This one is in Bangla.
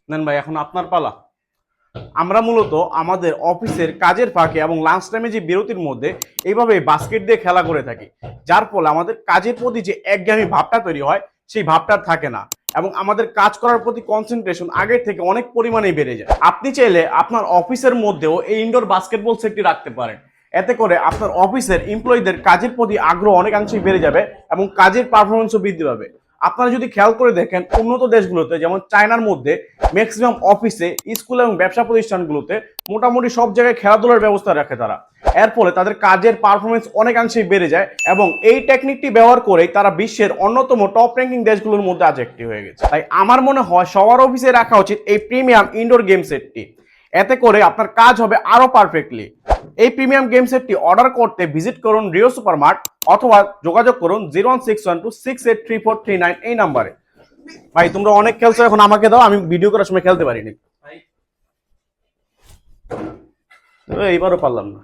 নেন ভাই, এখন আপনার পালা। আমরা মূলত আমাদের অফিসের কাজের ফাঁকে এবং লাঞ্চ টাইমে যে বিরতির মধ্যে এইভাবে বাস্কেট দিয়ে খেলা করে থাকি, যার ফলে আমাদের কাজের প্রতি যে একঘেয়েমি ভাবটা তৈরি হয় সেই ভাবটা থাকে না এবং আমাদের কাজ করার প্রতি কনসেন্ট্রেশন আগের থেকে অনেক পরিমাণে বেড়ে যায়। আপনি চাইলে আপনার অফিসের মধ্যেও এই ইনডোর বাস্কেটবল সেটটি রাখতে পারেন। এতে করে আপনার অফিসের এমপ্লয়ীদের কাজের প্রতি আগ্রহ অনেকাংশেই বেড়ে যাবে এবং কাজের পারফরমেন্সও বৃদ্ধি পাবে। আপনারা যদি খেয়াল করে দেখেন, উন্নত দেশগুলোতে যেমন চায়নার মধ্যে ম্যাক্সিমাম অফিসে, স্কুল এবং ব্যবসা প্রতিষ্ঠানগুলোতে মোটামুটি সব জায়গায় খেলাধুলার ব্যবস্থা রাখে তারা। এর ফলে তাদের কাজের পারফরমেন্স অনেকাংশেই বেড়ে যায় এবং এই টেকনিকটি ব্যবহার করেই তারা বিশ্বের অন্যতম টপ র্যাঙ্কিং দেশগুলোর মধ্যে আজ একটি হয়ে গেছে। তাই আমার মনে হয় সবার অফিসে রাখা উচিত এই প্রিমিয়াম ইনডোর গেম সেটটি। এতে করে আপনার কাজ হবে আরো পারফেক্টলি। এই প্রিমিয়াম গেম সেটটি অর্ডার করতে ভিজিট করুন রিও সুপারমার্ট অথবা যোগাযোগ করুন 01612683439 এই নাম্বারে। ভাই তোমরা অনেক খেলছো, এখন আমাকে দাও, আমি ভিডিও করার সময় খেলতে পারিনি। এইবারও পারলাম না।